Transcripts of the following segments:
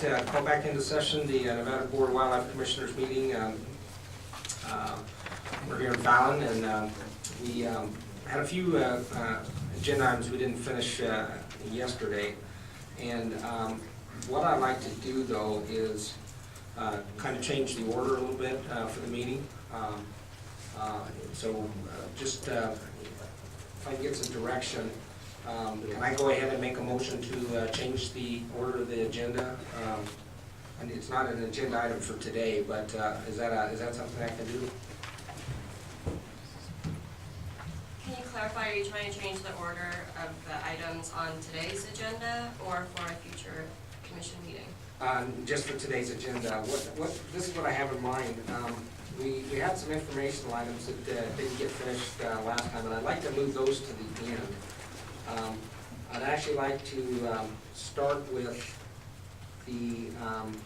like to call back into session the Nevada Board of Wildlife Commissioners meeting. We're here in Fallon, and we had a few agenda items we didn't finish yesterday. And what I'd like to do, though, is kind of change the order a little bit for the meeting. Just if I can get some direction, can I go ahead and make a motion to change the order of the agenda? And it's not an agenda item for today, but is that something I can do? Can you clarify, are you trying to change the order of the items on today's agenda or for a future commission meeting? Just for today's agenda. This is what I have in mind. We had some informational items that didn't get finished last time, and I'd like to move those to the end. I'd actually like to start with the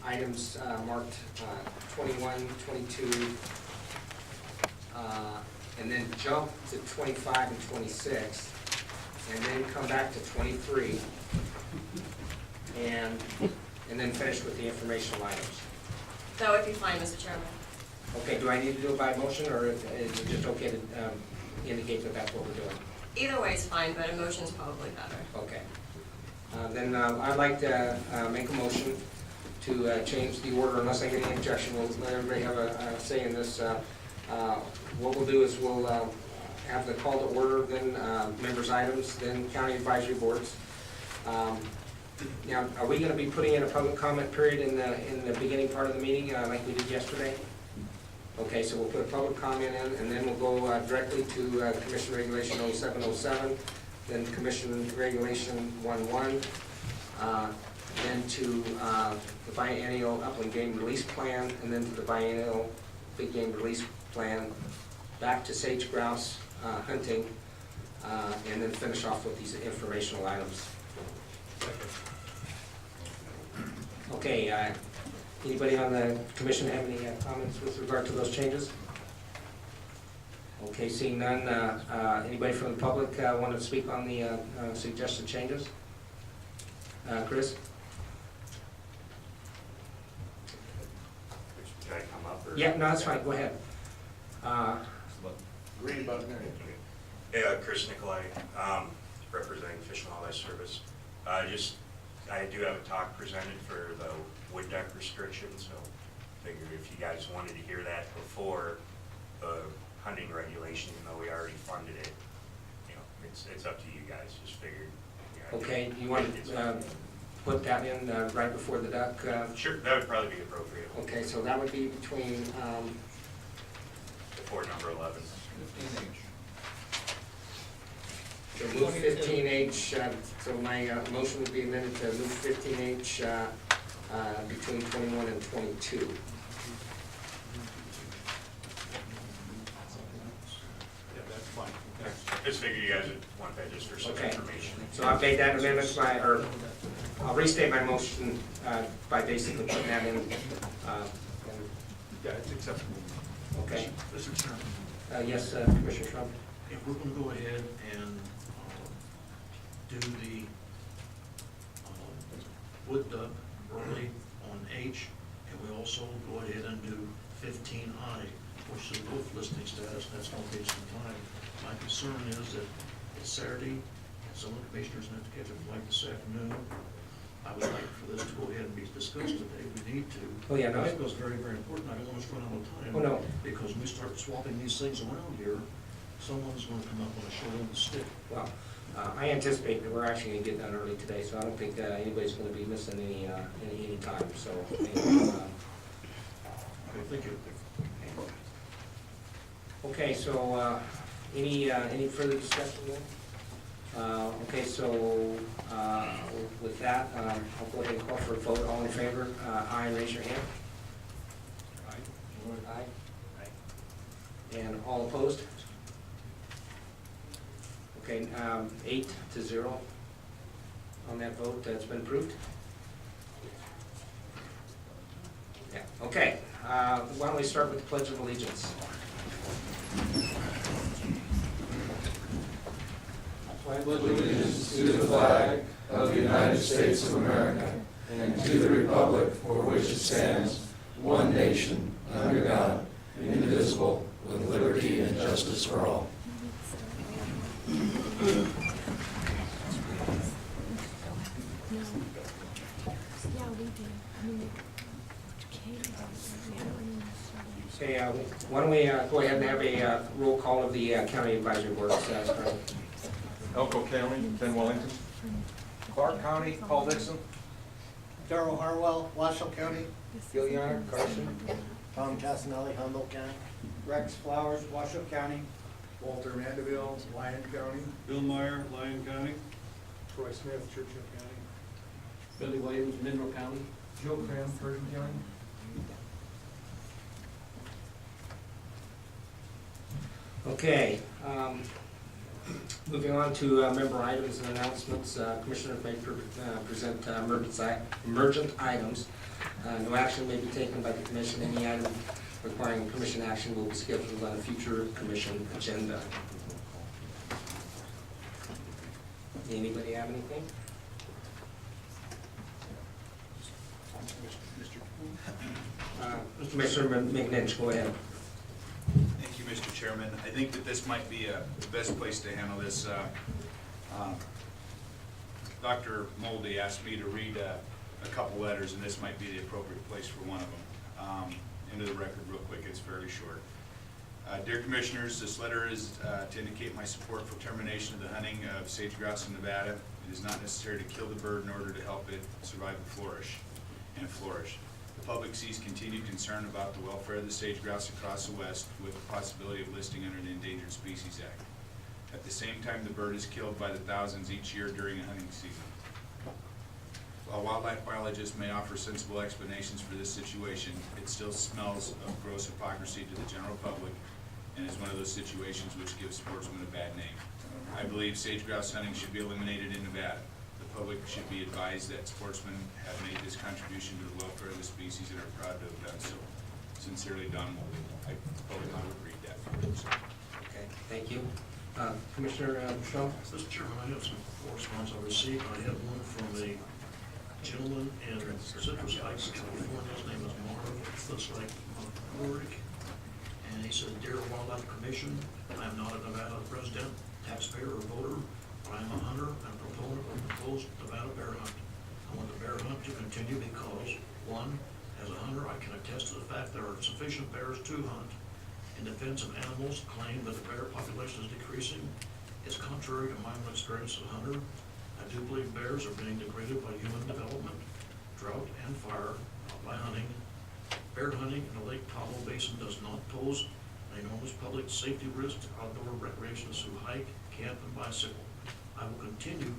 items marked 21, 22, and then jump to 25 and 26, and then come back to 23, and then finish with the informational items. That would be fine, Mr. Chairman. Okay, do I need to do it by motion, or is it just okay to indicate that that's what we're doing? Either way is fine, but a motion's probably better. Okay. Then I'd like to make a motion to change the order, unless I get any objection. We'll let everybody have a say in this. What we'll do is we'll have the call to order, then members' items, then county advisory boards. Now, are we going to be putting in a public comment period in the beginning part of the meeting like we did yesterday? Okay, so we'll put a public comment in, and then we'll go directly to Commission Regulation 0707, then Commission Regulation 11, then to the biennial upland game release plan, and then to the biennial big game release plan, back to sage grouse hunting, and then finish off with these informational items. Okay, anybody on the commission have any comments with regard to those changes? Okay, seeing none, anybody from the public want to speak on the suggested changes? Chris? Should I come up? Or? Yeah, no, that's fine, go ahead. Green button there. Yeah, Chris Nicolai, representing Fish and Wildlife Service. I do have a talk presented for the wood duck restriction, so figured if you guys wanted to hear that before the hunting regulation, even though we already funded it, you know, it's up to you guys. Just figured. Yeah, Okay, you want to put that in right before the duck? Sure, that would probably be appropriate. Okay, so that would be between Before number 11. 15H. so move 15H, so my motion would be amended to move 15H between 21 and 22. Yeah, that's fine. Just figured you guys would want that just for some Okay. information. So I've made that amendment, I'll restate my motion by basically putting that in. Yeah, it's acceptable. Okay. Mr. Chairman, Yes, Commissioner Trump. if we're going to go ahead and do the wood duck early on H, and we also go ahead and do 15I, which is wolf listing status, that's going to take some time. My concern is that it's Saturday, and some of the commissioners have to catch a flight this afternoon. I would like for this to go ahead and be discussed today. We need to. Oh, yeah, no. I think it's very, very important. I don't want us to run out of time. Oh, no. Because when we start swapping these things around here, someone's going to come up with a shoulder and stick. Well, I anticipate that we're actually going to get done early today, so I don't think anybody's going to be missing any time. So, Okay, thank you. okay. So any further discussion then? Okay, so with that, I'll go ahead and call for a vote. All in favor, aye, raise your hand. Aye. Aye. And all opposed? Okay, 8-0 on that vote. That's been approved. Yeah. Okay. Why don't we start with the Pledge of Allegiance? pledge allegiance to the flag of the United States of America and to the republic for which it stands, one nation, under God, indivisible, with liberty and justice for all. Okay, why don't we go ahead and have a roll call of the county advisory board. Elko County, Ben Wellington. Clark County, Paul Dixon. Darrell Harwell, Washoe County. Gilliana, Carson, Tom Casanelli, Humboldt County. Rex Flowers, Washoe County. Walter Mandeville, Lyon County. Bill Meyer, Lyon County. Troy Smith, Churchill County. Billy Williams, Mineral County. Joe Cram, Pershing County. Okay, moving on to member items and announcements. Commissioners may present emergent items. No action may be taken by the commission. Any item requiring commission action will be scheduled on a future commission agenda. Anybody have anything? Commissioner McNinch, go ahead. Thank you, Mr. Chairman. I think that this might be the best place to handle this. Dr. Moldy asked me to read a couple letters, and this might be the appropriate place for one of them. Into the record real quick, it's fairly short. Dear Commissioners, this letter is to indicate my support for termination of the hunting of sage grouse in Nevada. It is not necessary to kill the bird in order to help it survive and flourish. The public sees continued concern about the welfare of the sage grouse across the West, with the possibility of listing under the Endangered Species Act. At the same time, the bird is killed by the thousands each year during a hunting season. While wildlife biologists may offer sensible explanations for this situation, it still smells of gross hypocrisy to the general public and is one of those situations which gives sportsmen a bad name. I believe sage grouse hunting should be eliminated in Nevada. The public should be advised that sportsmen have made this contribution to the welfare of the species and are proud to have done so. Sincerely, Don Moldy. I probably would read that. Okay, thank you. Commissioner Shawn? Mr. Chairman, I have some correspondence I received. I have one from a gentleman in Citrus Heights, California. His name is Marv, looks like Ulrich. And he said, Dear Wildlife Commission, I am not a Nevada resident, taxpayer, or voter, but I am a hunter and proponent of the proposed Nevada bear hunt. I want the bear hunt to continue because, one, as a hunter, I can attest to the fact there are sufficient bears to hunt. In defense of animals, claim that the bear population is decreasing is contrary to my own experience as a hunter. I do believe bears are being degraded by human development, drought, and fire by hunting. Bear hunting in the Lake Tahoe Basin does not pose an enormous public safety risk to outdoor recreationists who hike, camp, and bicycle. I will continue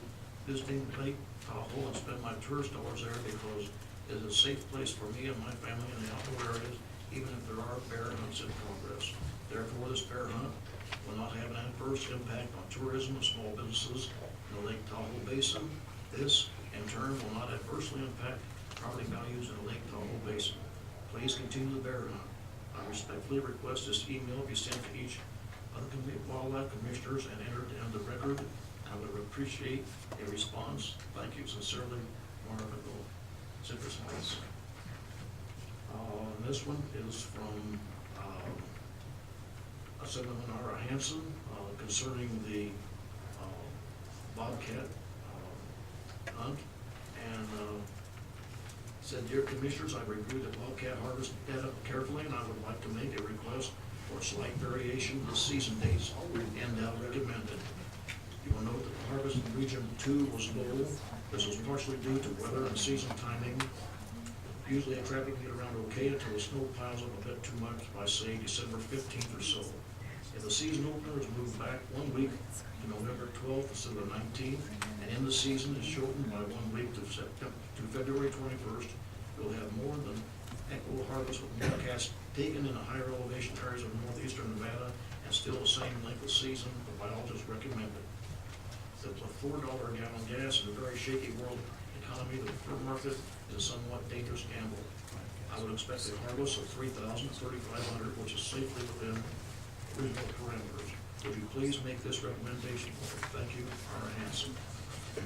visiting Lake Tahoe and spend my tourist dollars there because it is a safe place for me and my family in the outdoor areas, even if there are bear hunts in progress. Therefore, this bear hunt will not have an adverse impact on tourism and small businesses in the Lake Tahoe Basin. This, in turn, will not adversely impact property values in the Lake Tahoe Basin. Please continue the bear hunt. I respectfully request this email be sent to each of the wildlife commissioners and entered in the record. I would appreciate a response. Thank you sincerely, Marvin, Citrus Heights. This one is from a seminar Hanson concerning the bobcat hunt, and said, Dear Commissioners, I reviewed the bobcat harvest data carefully, and I would like to make a request for a slight variation of the season dates and recommended. You will note that the harvest in Region 2 was low. This was partially due to weather and season timing. Usually traffic can get around okay until the snow piles up a bit too much by, say, December 15th or so. If the season opener is moved back 1 week to November 12th instead of the 19th, and in the season is shortened by 1 week to February 21st, you'll have more than equal harvest with more cats taken in the higher elevation areas of northeastern Nevada and still the same length of season the biologists recommended. The $4 a gallon gas in a very shaky world economy, the fur market is a somewhat dangerous gamble. I would expect a harvest of 3,000 to 3,500, which is safely within reasonable parameters. Would you please make this recommendation? Thank you, R. Hanson. And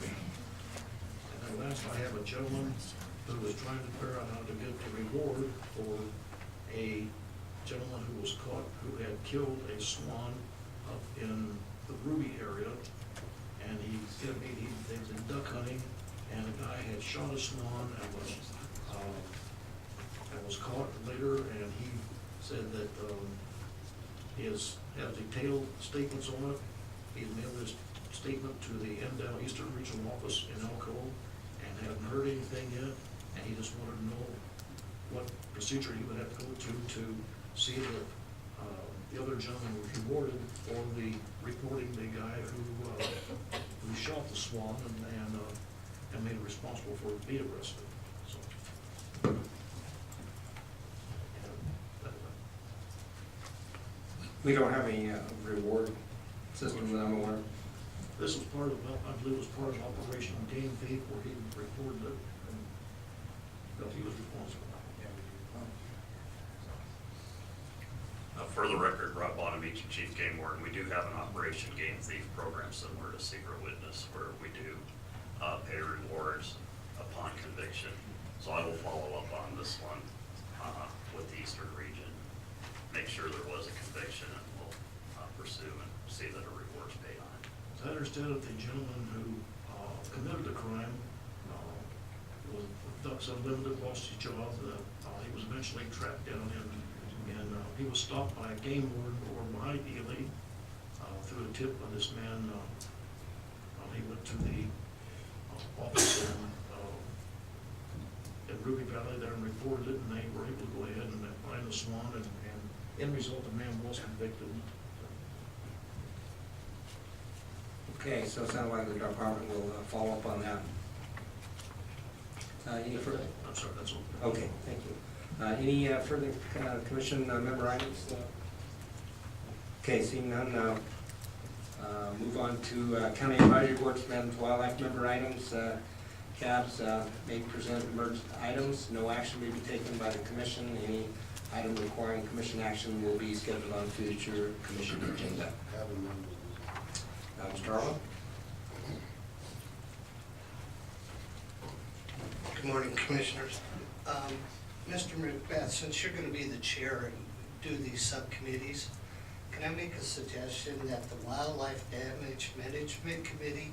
then last, I have a gentleman who was trying to figure out how to get a reward for a gentleman who was caught, who had killed a swan up in the Ruby area. And he was in duck hunting, and a guy had shot a swan and was caught later, and he said that his has detailed statements on it. He mailed his statement to the Down Eastern Regional Office in Elko and hadn't heard anything yet, and he just wanted to know what procedure he would have to go to see that the other gentleman was rewarded for the reporting the guy who shot the swan and made it responsible for being arrested. So. We don't have any reward system that I'm aware of. This was part of, I believe it was part of Operation Game Thief, where he reported it and felt he was responsible. For the record, Rob Bonamici, Chief Game Warden, we do have an Operation Game Thief program similar to Secret Witness, where we do pay rewards upon conviction. So I will follow up on this one with the Eastern Region, make sure there was a conviction, and we'll pursue and see that a reward's paid on it. As I understand it, the gentleman who committed the crime was Ducks Unlimited, lost his job. He was eventually tracked down and he was stopped by a game warden over by Ely through a tip by this man. He went to the office in Ruby Valley there and reported it, and they were able to go ahead and find the swan, and in result, the man was convicted. Okay, so it sounds like the department will follow up on that. Any further? I'm sorry, that's all. Okay, thank you. Any further commission member items? Okay, seeing none, move on to County Advisory Board Management Wildlife member items. CABs may present emergent items. No action may be taken by the commission. Any item requiring commission action will be scheduled on future commission agenda. Mr. Harlow? Good morning, Commissioners. Mr. Macbeth, since you're going to be the chair and do these subcommittees, can I make a suggestion that the Wildlife Damage Management Committee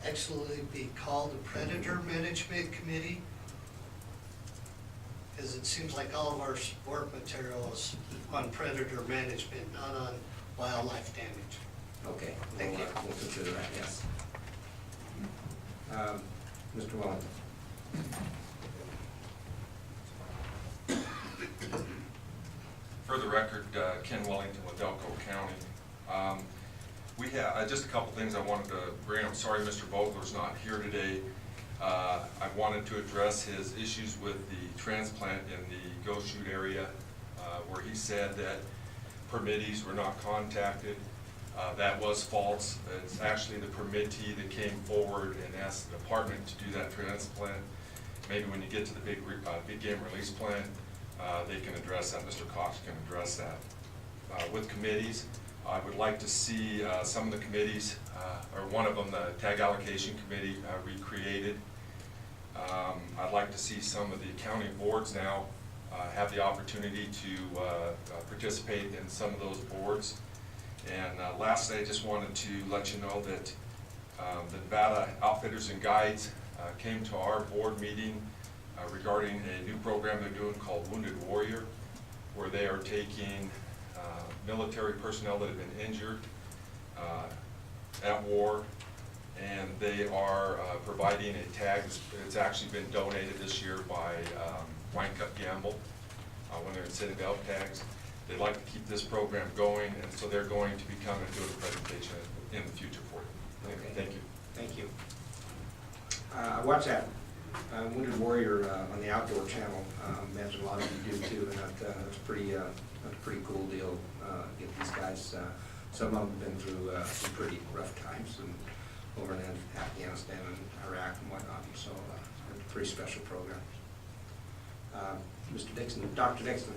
actually be called the Predator Management Committee? Because it seems like all of our sport material is on predator management, not on wildlife damage. Okay, Thank you. We'll consider that, yes. Mr. Wellington? For the record, Ken Wellington with Elko County. We have just a couple things I wanted to bring up. Sorry Mr. Vogler's not here today. I wanted to address his issues with the transplant in the Go Shoot area, where he said that permittees were not contacted. That was false. It's actually the permittee that came forward and asked the department to do that transplant. Maybe when you get to the big game release plan, they can address that. Mr. Cox can address that. With committees, I would like to see some of the committees, or one of them, the Tag Allocation Committee, recreated. I'd like to see some of the county boards now have the opportunity to participate in some of those boards. And lastly, I just wanted to let you know that the Nevada Outfitters and Guides came to our board meeting regarding a new program they're doing called Wounded Warrior, where they are taking military personnel that have been injured at war, and they are providing a tag. It's actually been donated this year by Wine Cup Gamble when they're in City Bell tags. They'd like to keep this program going, and so they're going to be coming and doing a presentation in the future for you. Okay. Thank you. Thank you. I watch that Wounded Warrior on the Outdoor Channel. Imagine a lot of you do too, and that's a pretty cool deal. Get these guys. Some of them have been through some pretty rough times, and over in Afghanistan and Iraq and whatnot. So it's a pretty special program. Mr. Dixon, Dr. Dixon.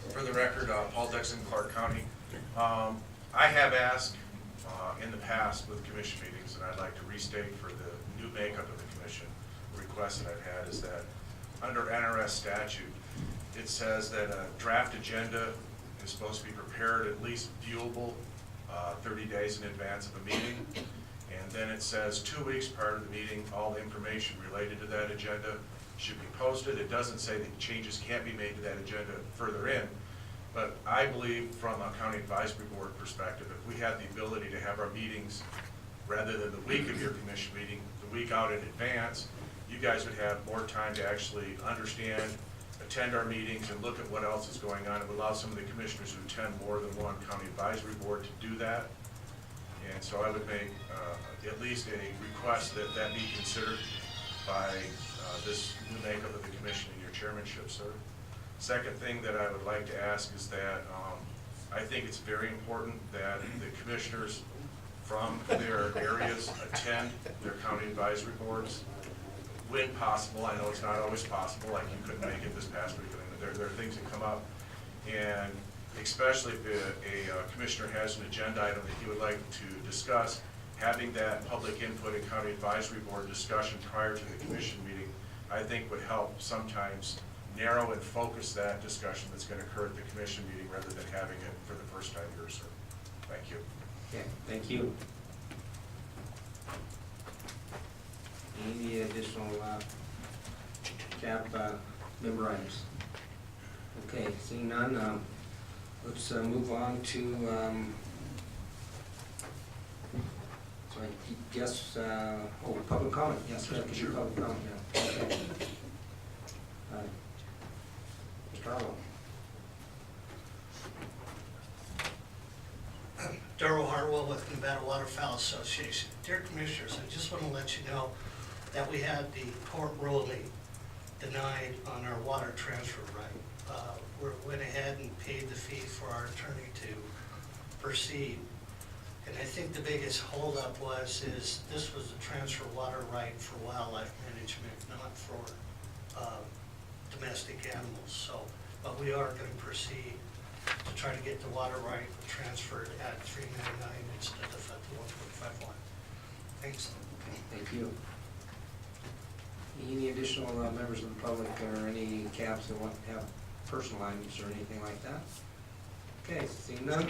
For the record, Paul Dixon, Clark County. I have asked in the past with commission meetings, and I'd like to restate for the new makeup of the commission, the request that I've had is that under NRS statute, it says that a draft agenda is supposed to be prepared at least viewable 30 days in advance of a meeting. And then it says 2 weeks prior to the meeting, all the information related to that agenda should be posted. It doesn't say that changes can't be made to that agenda further in. But I believe from a county advisory board perspective, if we had the ability to have our meetings, rather than the week of your commission meeting, the week out in advance, you guys would have more time to actually understand, attend our meetings, and look at what else is going on. It would allow some of the commissioners who attend more than one county advisory board to do that. And so I would make at least a request that that be considered by this new makeup of the commission and your chairmanship, sir. Second thing that I would like to ask is that I think it's very important that the commissioners from their areas attend their county advisory boards when possible. I know it's not always possible, like you couldn't make it this past week. I mean, there are things that come up, and especially if a commissioner has an agenda item that he would like to discuss, having that public input and county advisory board discussion prior to the commission meeting, I think would help sometimes narrow and focus that discussion that's going to occur at the commission meeting rather than having it for the first time here, sir. Thank you. Okay, thank you. Any additional CAB member items? Okay, seeing none, let's move on to, so I guess, public comment. Yes, sir. Sure. Public comment, yeah. Okay. Mr. Harlow. Darrell Hartwell with Nevada Waterfowl Association. Dear Commissioners, I just want to let you know that we had the court ruling denied on our water transfer right. We went ahead and paid the fee for our attorney to proceed. And I think the biggest holdup is this was a transfer water right for wildlife management, not for domestic animals. So, but we are going to proceed to try to get the water right transferred at $3.99 instead of at the $1.51. Thanks. Thank you. Any additional members of the public or any CABs that want to have personal items or anything like that? Okay, seeing none.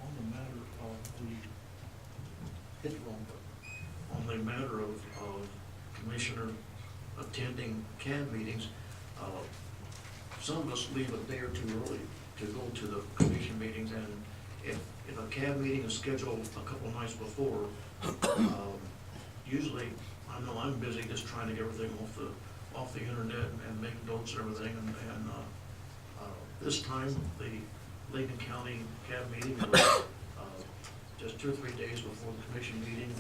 On the matter of the, hit wrong button. On the matter of commissioner attending CAB meetings, some of us leave a day or two early to go to the commission meetings, and if a CAB meeting is scheduled a couple nights before, usually, I know I'm busy just trying to get everything off the internet and make notes and everything, and this time, the Lincoln County CAB meeting was just 2 or 3 days before the commission meeting.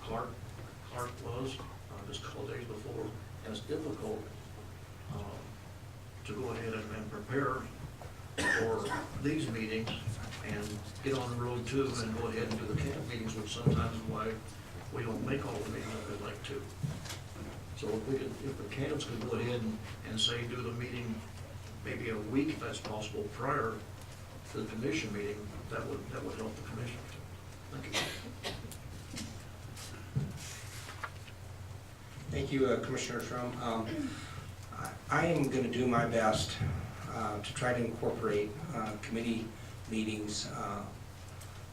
Clark was just a couple days before, and it's difficult to go ahead and prepare for these meetings and get on the road too and go ahead and do the CAB meetings, which sometimes is why we don't make all the meetings that we'd like to. So if the CABs could go ahead and say do the meeting maybe a week, if that's possible, prior to the commission meeting, that would help the commission. Thank you. Thank you, Commissioner Schrum. I am going to do my best to try to incorporate committee meetings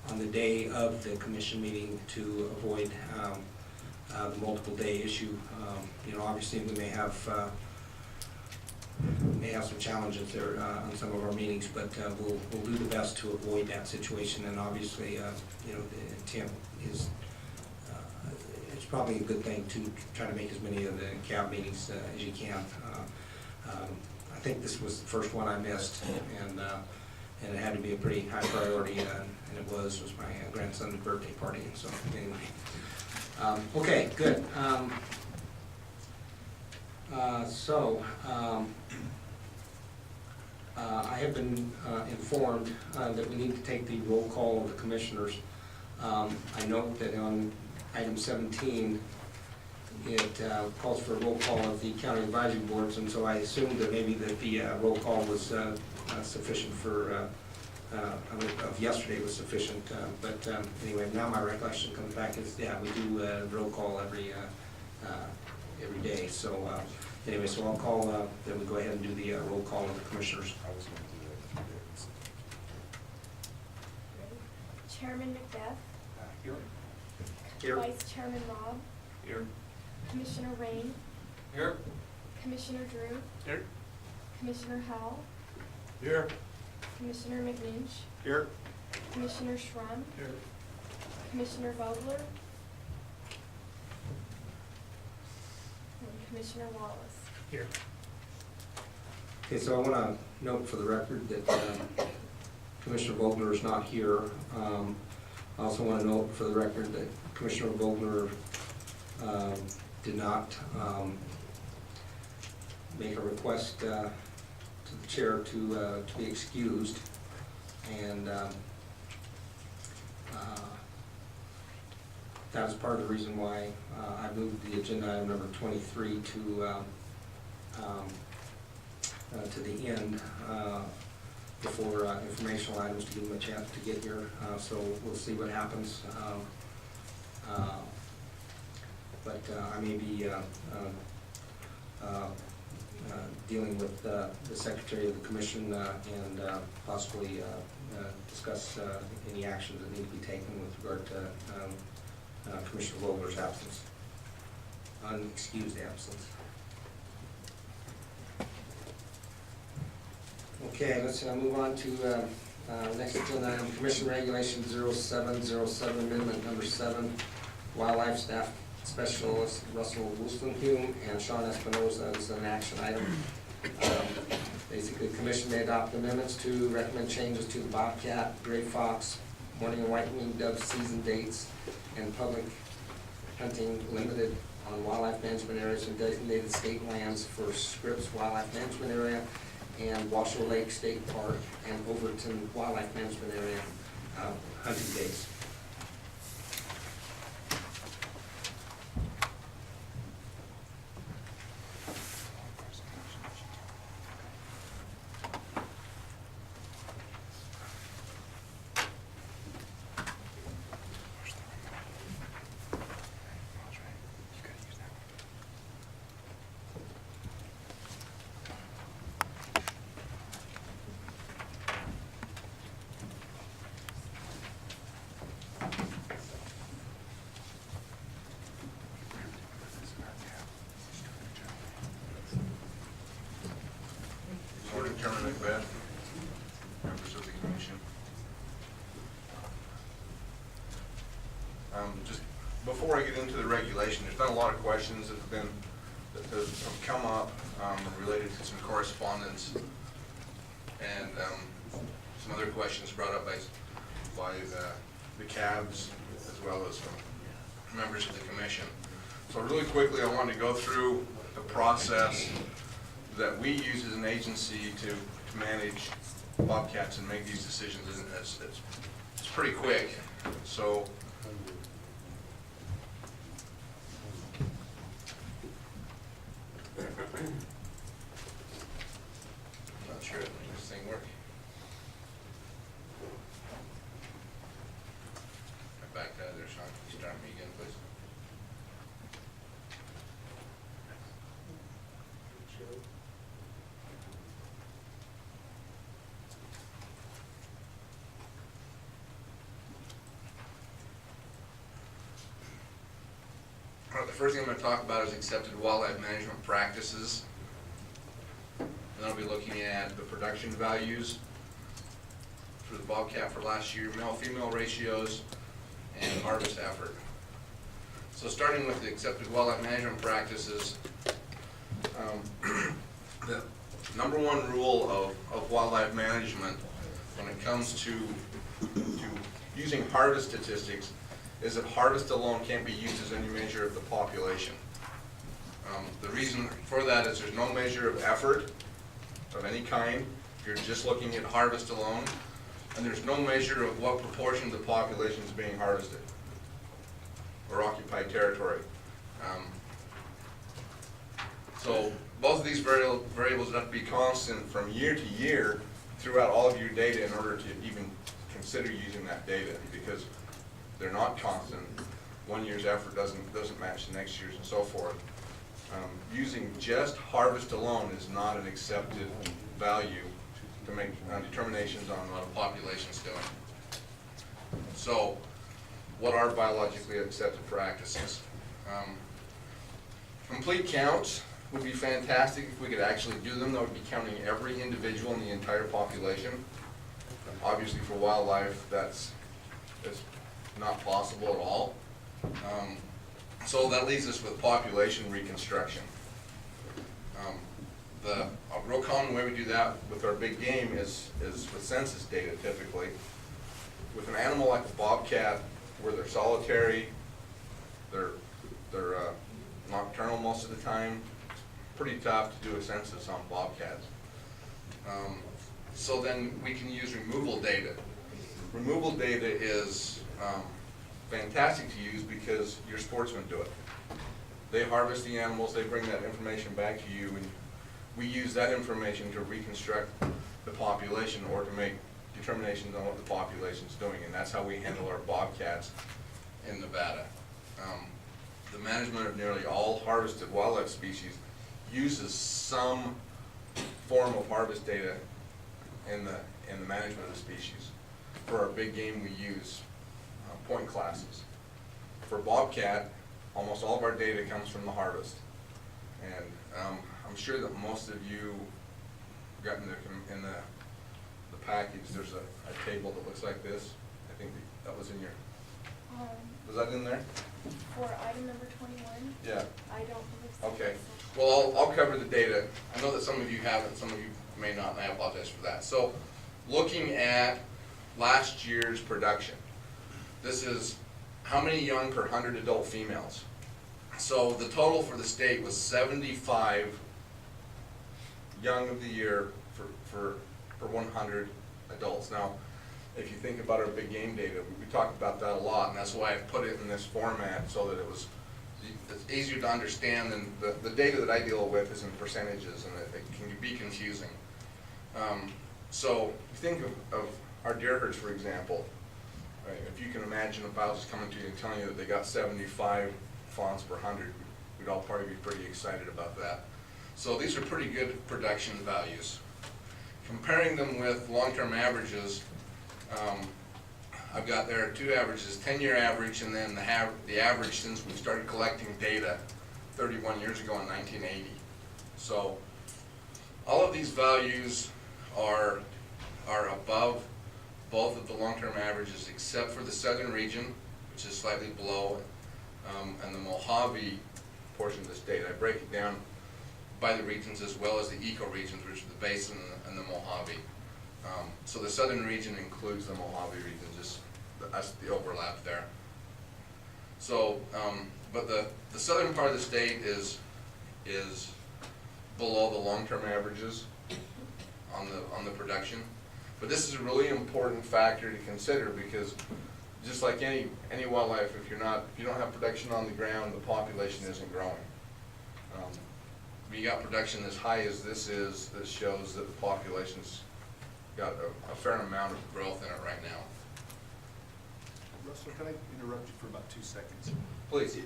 on the day of the commission meeting to avoid the multiple day issue. You know, obviously we may have some challenges there on some of our meetings, but we'll do the best to avoid that situation. And obviously, you know, the intent is it's probably a good thing to try to make as many of the CAB meetings as you can. I think this was the first one I missed, and it had to be a pretty high priority, and it was my grandson's birthday party. And so anyway, okay, good. I have been informed that we need to take the roll call of the commissioners. I note that on item 17, it calls for a roll call of the county advisory boards, and so I assumed that maybe that the roll call was sufficient for of yesterday was sufficient, but anyway, now my recollection comes back is, yeah, we do roll call every day, so anyway, so I'll call, then we go ahead and do the roll call of the commissioners. Chairman Macbeth. Here. Vice Chairman Robb. Here. Commissioner Rain. Here. Commissioner Drew. Here. Commissioner Howell. Here. Commissioner McNinch. Here. Commissioner Schrum. Here. Commissioner Vogler. And Commissioner Wallace. Here. Okay, so I want to note for the record that Commissioner Vogler is not here. I also want to note for the record that Commissioner Vogler did not make a request to the chair to be excused, and that is part of the reason why I moved the agenda item number 23 to the end before informational items, to give them a chance to get here. So we'll see what happens. But I may be dealing with the Secretary of the Commission and possibly discuss any actions that need to be taken with regard to Commissioner Vogler's absence, unexcused absence. Okay, let's move on to next agenda item, Commission Regulation 0707, Amendment number 7, Wildlife Staff Specialist Russell Woolstenhulme and Shawn Espinosa is an action item. Basically, the Commission may adopt amendments to recommend changes to the bobcat, gray fox, mourning and white-winged dove season dates, and public hunting limited on wildlife management areas and designated state lands for Scripps Wildlife Management Area and Washoe Lake State Park and Overton Wildlife Management Area hunting days. Morning, Chairman Macbeth, members of the commission. Just before I get into the regulation, there's been a lot of questions that have come up related to some correspondence and some other questions brought up by the CABs as well as from members of the commission. So really quickly, I wanted to go through the process that we use as an agency to manage bobcats and make these decisions, and it's pretty quick. So I'm not sure if this thing works. Back to there, Shawn. Can you start me again, please? All right, the first thing I'm going to talk about is accepted wildlife management practices. And I'll be looking at the production values for the bobcat for last year, male-female ratios, and harvest effort. So starting with the accepted wildlife management practices, the number one rule of wildlife management when it comes to using harvest statistics is that harvest alone can't be used as any measure of the population. The reason for that is there's no measure of effort of any kind. You're just looking at harvest alone, and there's no measure of what proportion of the population is being harvested or occupied territory. So both of these variables have to be constant from year to year threw out all of your data in order to even consider using that data, because they're not constant. One year's effort doesn't match the next year's and so forth. Using just harvest alone is not an accepted value to make determinations on what a population's doing. So, what are biologically accepted practices? Complete counts would be fantastic if we could actually do them. That would be counting every individual in the entire population. Obviously for wildlife, that's not possible at all. So that leaves us with population reconstruction. A real common way we do that with our big game is with census data typically. With an animal like a bobcat, where they're solitary, they're nocturnal most of the time, pretty tough to do a census on bobcats. So then we can use removal data. Removal data is fantastic to use because your sportsmen do it. They harvest the animals, they bring that information back to you, and we use that information to reconstruct the population or to make determinations on what the population's doing, and that's how we handle our bobcats in Nevada. The management of nearly all harvested wildlife species uses some form of harvest data in the management of the species. For our big game, we use point classes. For bobcat, almost all of our data comes from the harvest, and I'm sure that most of you got in the package. There's a table that looks like this. I think that was in your. Was that in there? For item number 21? Yeah. I don't believe so. Okay. Well, I'll cover the data. I know that some of you haven't, some of you may not, and I apologize for that. So, looking at last year's production, this is how many young per 100 adult females. So the total for the state was 75 young of the year for 100 adults. Now, if you think about our big game data, we talked about that a lot, and that's why I put it in this format so that it's easier to understand. And the data that I deal with is in percentages, and it can be confusing. So think of our deer herds, for example. Right? If you can imagine if I was just coming to you and telling you that they got 75 fawns per 100, we'd all probably be pretty excited about that. So these are pretty good production values. Comparing them with long-term averages, I've got there two averages, 10-year average, and then the average since we started collecting data 31 years ago in 1980. So all of these values are above both of the long-term averages except for the southern region, which is slightly below, and the Mojave portion of the state. I break it down by the regions as well as the ecoregions, which are the basin and the Mojave. So the southern region includes the Mojave region, just that's the overlap there. So, but the southern part of the state is below the long-term averages on the production. But this is a really important factor to consider because just like any wildlife, if you don't have production on the ground, the population isn't growing. When you got production as high as this is, this shows that the population's got a fair amount of growth in it right now. Russell, can I interrupt you for about 2 seconds? Please.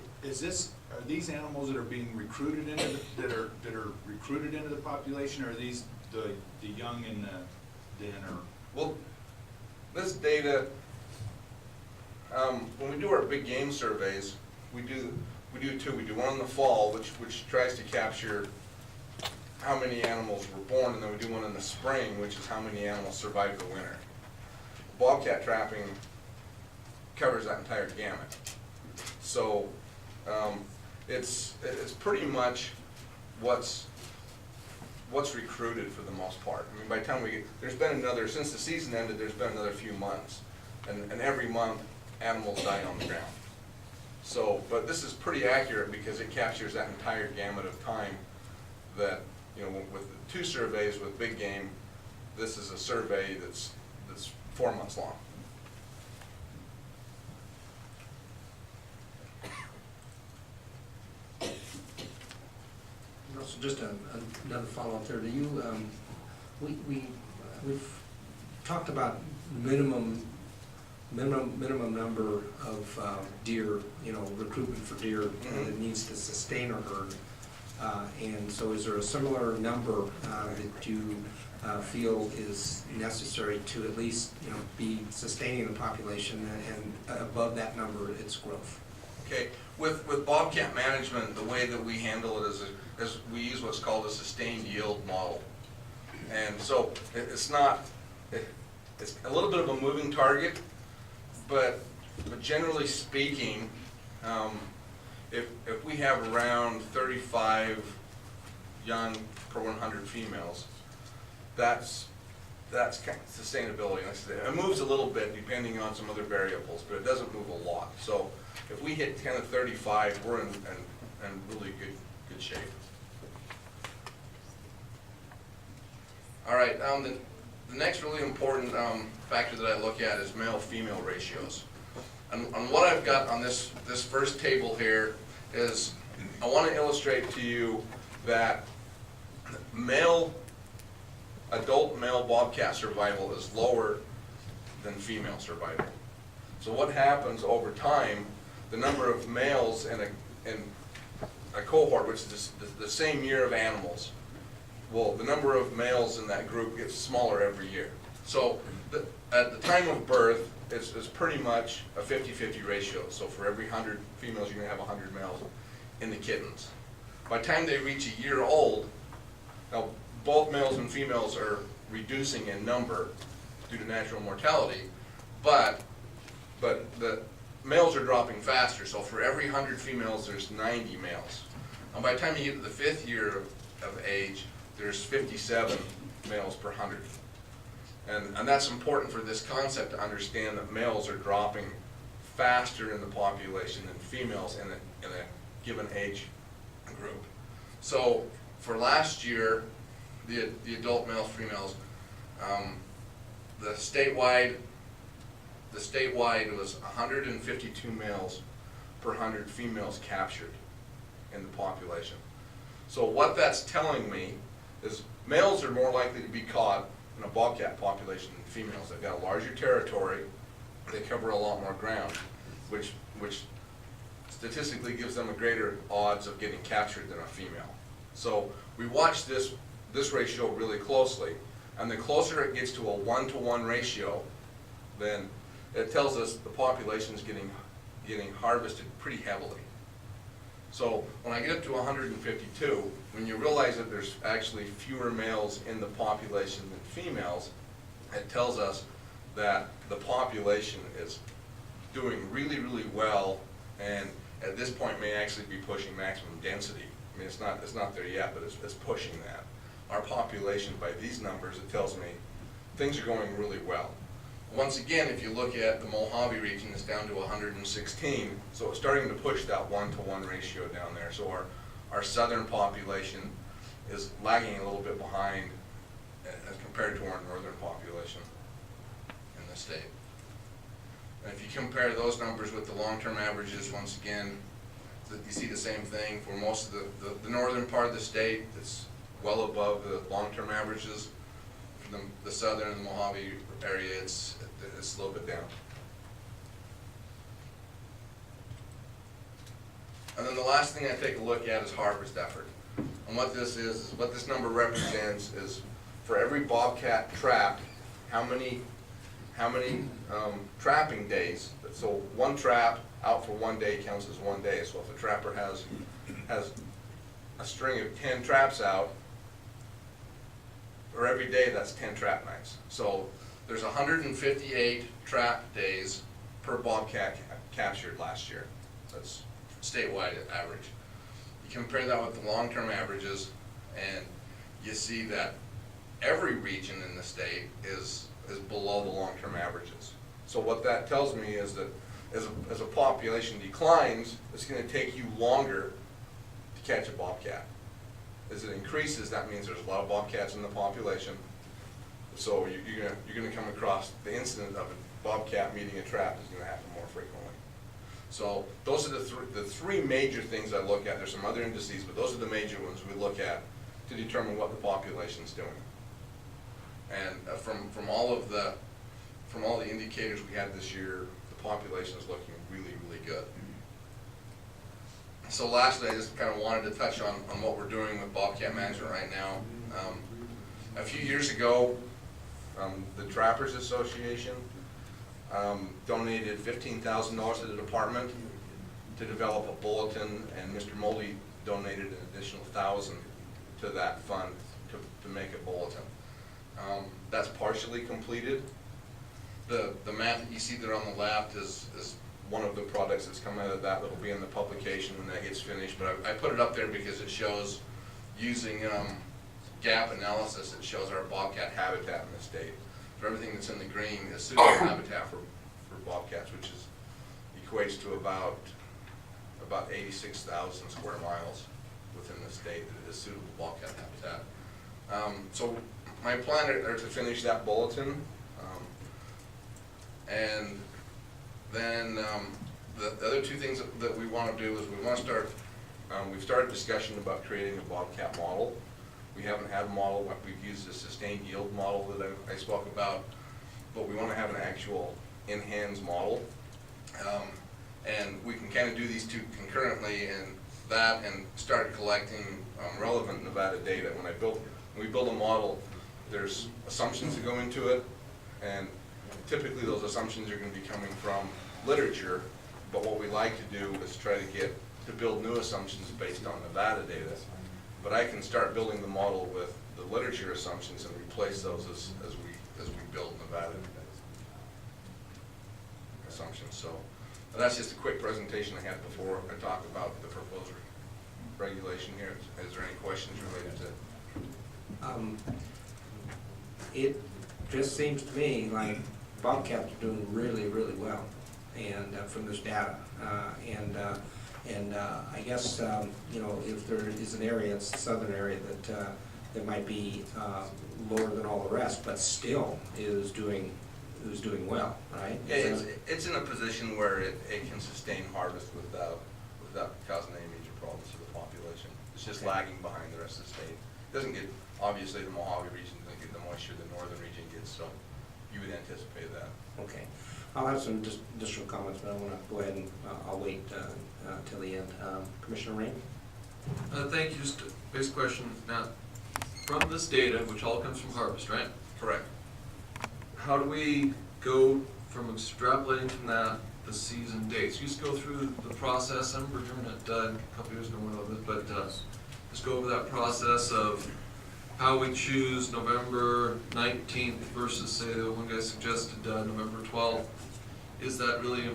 Are these animals that are being recruited into that are recruited into the population, or are these the young in the den? Or well, this data, when we do our big game surveys, we do two. We do one in the fall, which tries to capture how many animals were born, and then we do one in the spring, which is how many animals survived the winter. Bobcat trapping covers that entire gamut. So it's pretty much what's recruited for the most part. I mean, by the time there's been since the season ended, there's been another few months, and every month animals die on the ground. So, but this is pretty accurate because it captures that entire gamut of time that, with the two surveys with big game, this is a survey that's 4 months long. Also, just another follow-up there. Do you, we've talked about minimum number of deer, recruitment for deer that needs to sustain a herd. And so is there a similar number that you feel is necessary to at least, be sustaining the population, and above that number, its growth? Okay, with bobcat management, the way that we handle it is we use what's called a sustained yield model. And so it's a little bit of a moving target, but generally speaking, if we have around 35 young per 100 females, that's kind of sustainability. It moves a little bit depending on some other variables, but it doesn't move a lot. So if we hit 10 to 35, we're in really good shape. All right, the next really important factor that I look at is male-female ratios. And what I've got on this first table here is I want to illustrate to you that adult male bobcat survival is lower than female survival. So what happens over time, the number of males in a cohort, which is the same year of animals, well, the number of males in that group gets smaller every year. So at the time of birth, it's pretty much a 50-50 ratio. So for every 100 females, you're going to have 100 males in the kittens. By the time they reach a year old, now both males and females are reducing in number due to natural mortality, but the males are dropping faster. So for every 100 females, there's 90 males. And by the time you get to the 5th year of age, there's 57 males per 100. And that's important for this concept to understand that males are dropping faster in the population than females in a given age group. So for last year, the adult males, females, the statewide was 152 males per 100 females captured in the population. So what that's telling me is males are more likely to be caught in a bobcat population than females. They've got a larger territory, they cover a lot more ground, which statistically gives them a greater odds of getting captured than a female. So we watch this ratio really closely, and the closer it gets to a 1-to-1 ratio, then it tells us the population is getting harvested pretty heavily. So when I get up to 152, when you realize that there's actually fewer males in the population than females, it tells us that the population is doing really, really well, and at this point may actually be pushing maximum density. I mean, it's not there yet, but it's pushing that. Our population, by these numbers, it tells me things are going really well. Once again, if you look at the Mojave region, it's down to 116, so it's starting to push that 1-to-1 ratio down there. So our southern population is lagging a little bit behind as compared to our northern population in the state. And if you compare those numbers with the long-term averages, once again, you see the same thing for most of the northern part of the state. It's well above the long-term averages. For the southern and the Mojave area, it's a little bit down. And then the last thing I take a look at is harvest effort. And what this is what this number represents is for every bobcat trapped, how many trapping days. So one trap out for 1 day counts as 1 day. So if a trapper has a string of 10 traps out, or every day, that's 10 trap nights. So there's 158 trap days per bobcat captured last year. That's statewide average. You compare that with the long-term averages, and you see that every region in the state is below the long-term averages. So what that tells me is that as a population declines, it's going to take you longer to catch a bobcat. As it increases, that means there's a lot of bobcats in the population. So you're going to come across the incident of a bobcat meeting a trap is going to happen more frequently. So those are the three major things I look at. There's some other indices, but those are the major ones we look at to determine what the population's doing. And from all the indicators we had this year, the population is looking really, really good. So lastly, I just kind of wanted to touch on what we're doing with bobcat management right now. A few years ago, the Trappers Association donated $15,000 to the department to develop a bulletin, and Mr. Moldy donated an additional $1,000 to that fund to make a bulletin. That's partially completed. The map that you see there on the left is one of the products that's come out of that will be in the publication when that gets finished. But I put it up there because it shows, using gap analysis, it shows our bobcat habitat in the state. So everything that's in the green is suitable habitat for bobcats, which equates to about 86,000 square miles within the state that is suitable bobcat habitat. So my plan are to finish that bulletin, and then the other two things that we want to do is we want to start, we've started discussion about creating a bobcat model. We haven't had a model. We've used a sustained yield model that I spoke about, but we want to have an actual in-hands model. And we can kind of do these two concurrently, and start collecting relevant Nevada data. When we build a model, there's assumptions that go into it, and typically those assumptions are going to be coming from literature, but what we like to do is try to build new assumptions based on Nevada data. But I can start building the model with the literature assumptions and replace those as we build Nevada assumptions. So that's just a quick presentation I had before I talk about the proposed regulation here. Is there any questions related to? It just seems to me like bobcats are doing really, really well, and from this data, and I guess you know, if there is an area, it's the southern area that might be lower than all the rest, but still is doing well, right? Yeah, it's in a position where it can sustain harvest without causing any major problems to the population. It's just lagging behind the rest of the state. It doesn't get, obviously the Mojave region doesn't get the moisture the northern region gets, so you would anticipate that. Okay. I'll have some additional comments, but I want to go ahead and I'll wait till the end. Commissioner Rain? Thank you. Just a basic question. Now, from this data, which all comes from harvest, right? Correct. How do we go from extrapolating from that the season dates? You just go through the process. I remember doing it a couple years ago, but just go over that process of how we choose November 19th versus, say, the one guy suggested November 12th. Is that really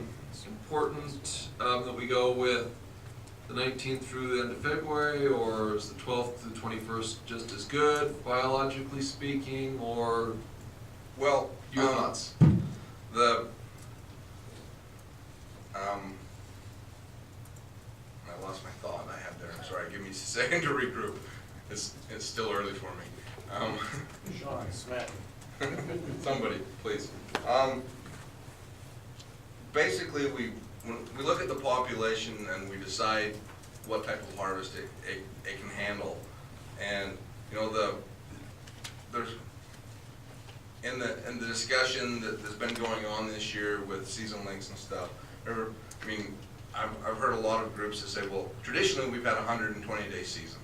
important that we go with the 19th through the end of February, or is the 12th through the 21st just as good, biologically speaking, or your thoughts? I lost my thought I had there. I'm sorry. Give me a second to regroup. It's still early for me. Shawn, Smith. Somebody, please. Basically, when we look at the population and we decide what type of harvest it can handle, and you know there's in the discussion that's been going on this year with season lengths and stuff. I mean, I've heard a lot of groups that say, well, traditionally we've had a 120-day season.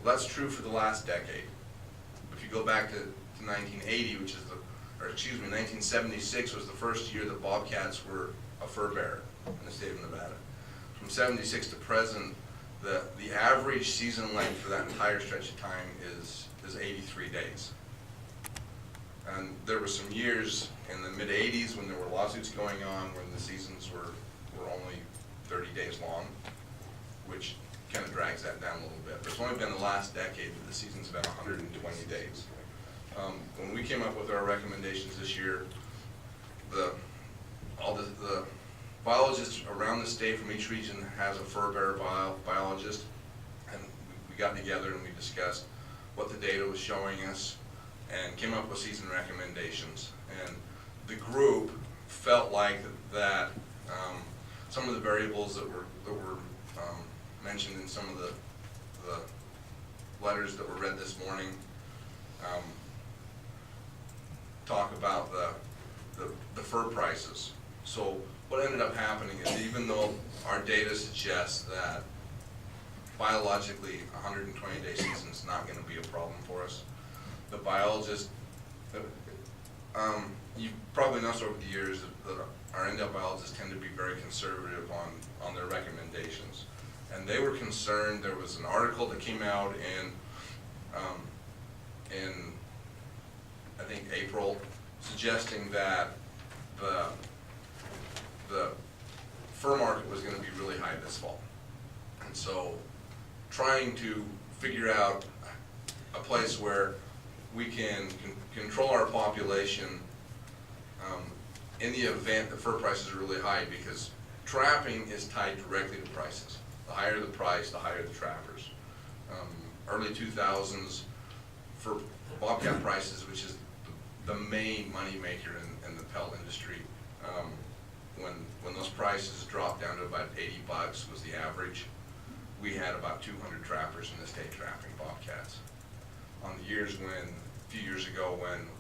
Well, that's true for the last decade. If you go back to 1980, 1976 was the first year that bobcats were a fur bearer in the state of Nevada. From 76 to present, the average season length for that entire stretch of time is 83 days. And there were some years in the mid-80s when there were lawsuits going on when the seasons were only 30 days long, which kind of drags that down a little bit. But it's only been the last decade that the season's been 120 days. When we came up with our recommendations this year, all the biologists around the state from each region has a fur bearer biologist, and we got together and we discussed what the data was showing us and came up with season recommendations. And the group felt like that some of the variables that were mentioned in some of the letters that were read this morning talk about the fur prices. So what ended up happening is, even though our data suggests that biologically 120-day season is not going to be a problem for us, the biologist, you probably noticed over the years that our NDL biologists tend to be very conservative on their recommendations. And they were concerned. There was an article that came out in I think April, suggesting that the fur market was going to be really high this fall. And so trying to figure out a place where we can control our population in the event the fur prices are really high, because trapping is tied directly to prices. The higher the price, the higher the trappers. Early 2000s for bobcat prices, which is the main money maker in the pelt industry, when those prices dropped down to about $80 was the average, we had about 200 trappers in the state trapping bobcats. On the years a few years ago when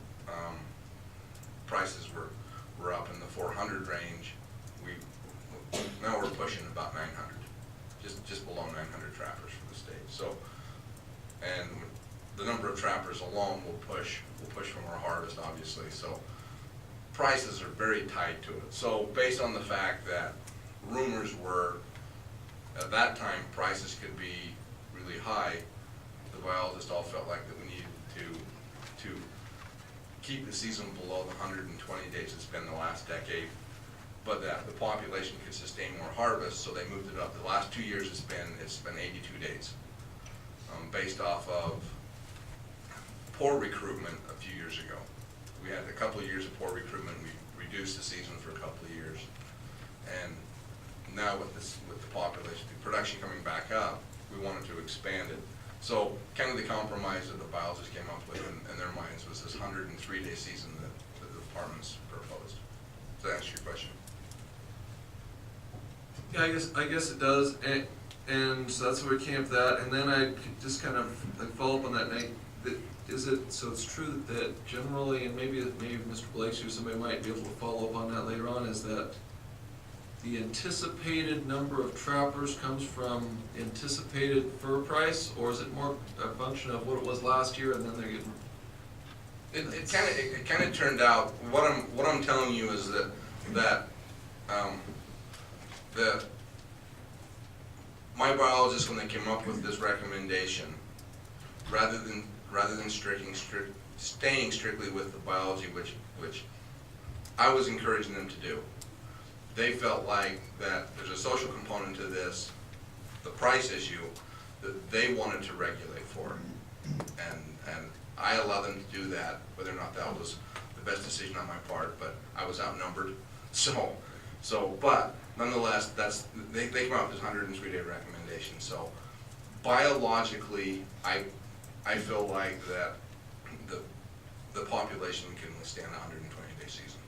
prices were up in the 400 range, now we're pushing about 900, just below 900 trappers for the state. So, and the number of trappers alone will push from our harvest, obviously. So prices are very tied to it. So based on the fact that rumors were at that time prices could be really high, the biologists all felt like that we needed to keep the season below the 120 days it's been the last decade, but that the population could sustain more harvest, so they moved it up. The last 2 years it's been 82 days, based off of poor recruitment a few years ago. We had a couple of years of poor recruitment. We reduced the season for a couple of years, and now with the population, the production coming back up, we wanted to expand it. So kind of the compromise that the biologists came up with in their minds was this 103-day season that the departments proposed. Does that answer your question? Yeah, I guess it does, and so that's where we came with that. And then I just kind of follow up on that. Is it so? It's true that generally, and maybe Mr. Blakes or somebody might be able to follow up on that later on, is that the anticipated number of trappers comes from anticipated fur price, or is it more a function of what it was last year and then they're getting? It kind of turned out. What I'm telling you is that my biologists, when they came up with this recommendation, rather than staying strictly with the biology, which I was encouraging them to do, they felt like that there's a social component to this, the price issue, that they wanted to regulate for. And I allowed them to do that, whether or not that was the best decision on my part, but I was outnumbered. But nonetheless, they came out with this 103-day recommendation. So biologically, I feel like that the population can withstand a 120-day season.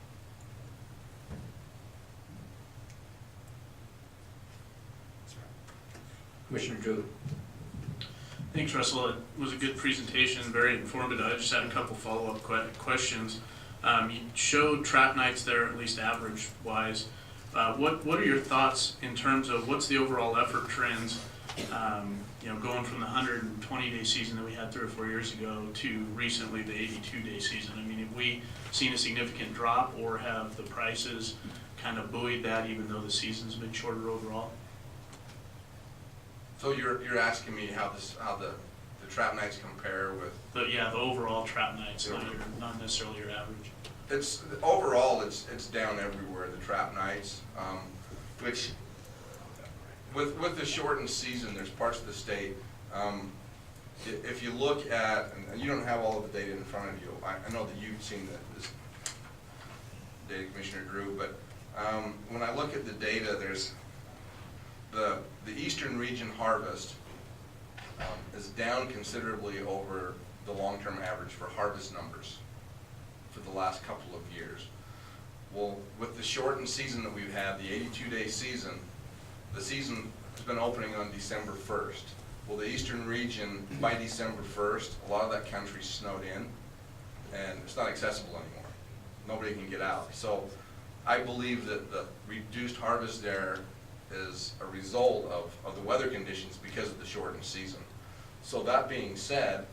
Commissioner Drew. Thanks, Russell. It was a good presentation, very informative. I just had a couple follow-up questions. You showed trap nights there, at least average-wise. What are your thoughts in terms of what's the overall effort trends, going from the 120-day season that we had 3 or 4 years ago to recently the 82-day season? I mean, have we seen a significant drop, or have the prices kind of buoyed that even though the season's been shorter overall? So you're asking me how the trap nights compare with? The overall trap nights, not necessarily your average. Overall it's down everywhere, the trap nights, which with the shortened season, there's parts of the state. If you look at, and you don't have all of the data in front of you, I know that you've seen this data, Commissioner Drew, but when I look at the data, there's the eastern region harvest is down considerably over the long-term average for harvest numbers for the last couple of years. Well, with the shortened season that we've had, the 82-day season, the season has been opening on December 1st. Well, the eastern region, by December 1st, a lot of that country snowed in, and it's not accessible anymore. nobody can get out. So I believe that the reduced harvest there is a result of the weather conditions because of the shortened season. So that being said,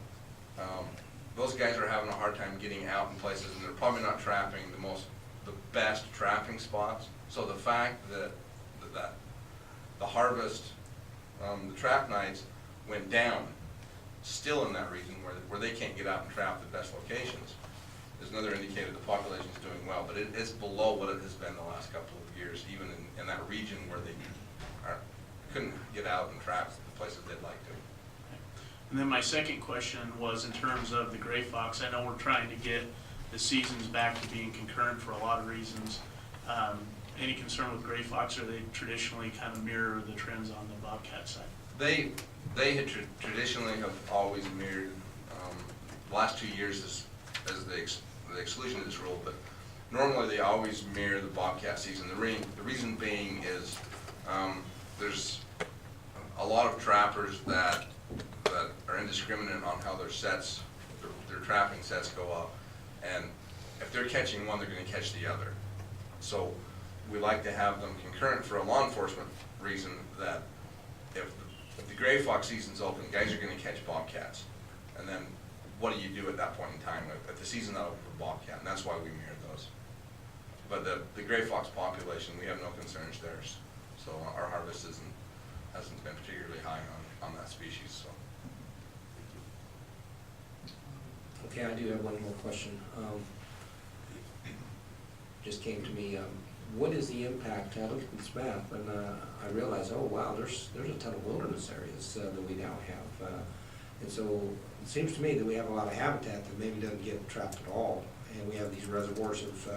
those guys are having a hard time getting out in places, and they're probably not trapping the best trapping spots. So the fact that the harvest, the trap nights went down still in that region where they can't get out and trap the best locations is another indicator the population is doing well, but it's below what it has been the last couple of years, even in that region where they couldn't get out and trap the places they'd like to. And then my second question was in terms of the gray fox. I know we're trying to get the seasons back to being concurrent for a lot of reasons. Any concern with gray fox, or they traditionally kind of mirror the trends on the bobcat side? They had traditionally have always mirrored, the last 2 years as the exclusion of this rule, but normally they always mirror the bobcat season. The reason being is there's a lot of trappers that are indiscriminate on how their sets, their trapping sets go up, and if they're catching one, they're going to catch the other. So we like to have them concurrent for a law enforcement reason, that if the gray fox season's open, guys are going to catch bobcats, and then what do you do at that point in time? If the season's not open for bobcat, and that's why we mirror those. But the gray fox population, we have no concerns there, so our harvest hasn't been particularly high on that species. So. Okay, I do have one more question. Just came to me. What is the impact? I looked at this map and I realized, oh wow, there's a ton of wilderness areas that we now have, and so it seems to me that we have a lot of habitat that maybe doesn't get trapped at all, and we have these reservoirs of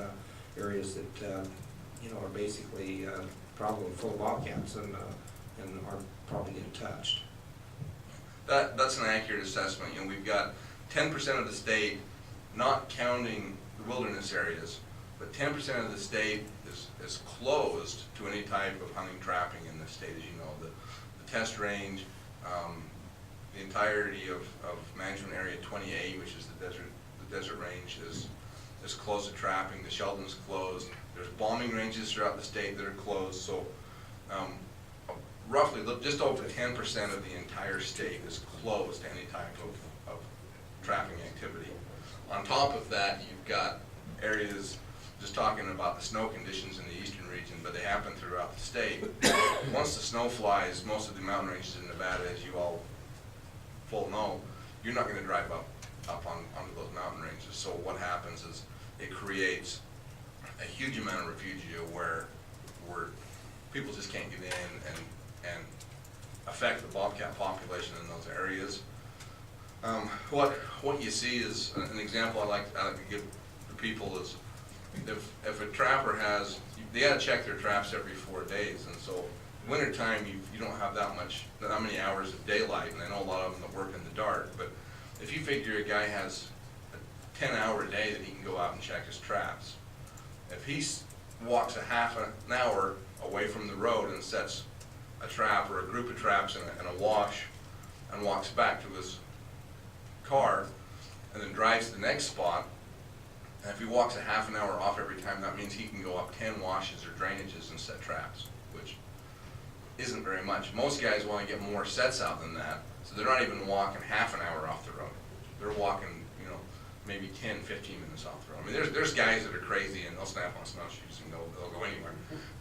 areas that are basically probably full of bobcats and are probably getting touched. That's an accurate assessment. We've got 10% of the state, not counting the wilderness areas, but 10% of the state is closed to any type of hunting, trapping in the state. As you know, the test range, the entirety of management area 28, which is the desert range, is closed to trapping. The Sheldon's closed. There's bombing ranges throughout the state that are closed. So roughly just over 10% of the entire state is closed to any type of trapping activity. On top of that, you've got areas, just talking about the snow conditions in the eastern region, but they happen throughout the state. Once the snow flies, most of the mountain ranges in Nevada, as you all full know, you're not going to drive up onto those mountain ranges. So what happens is it creates a huge amount of refugia where people just can't get in and affect the bobcat population in those areas. What you see is an example I like to give to people is if a trapper they got to check their traps every 4 days, and so wintertime you don't have that many hours of daylight, and I know a lot of them that work in the dark, but if you figure a guy has a 10-hour day that he can go out and check his traps, if he walks a half an hour away from the road and sets a trap or a group of traps in a wash and walks back to his car and then drives to the next spot, and if he walks a half an hour off every time, that means he can go up 10 washes or drainages and set traps, which isn't very much. Most guys want to get more sets out than that, so they're not even walking half an hour off the road. They're walking, maybe 10, 15 minutes off the road. I mean, there's guys that are crazy and they'll snap on snowshoes and they'll go anywhere.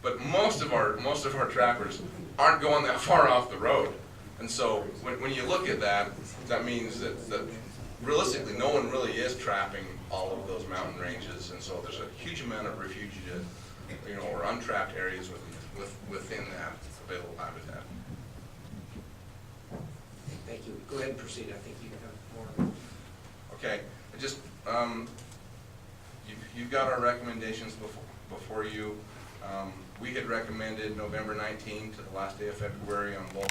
But most of our trappers aren't going that far off the road. And so when you look at that, that means that realistically no one really is trapping all of those mountain ranges, and so there's a huge amount of refugia, or untrapped areas within that available habitat. Thank you. Go ahead and proceed. I think you have more. Okay, you've got our recommendations before you. We had recommended November 19th to the last day of February on both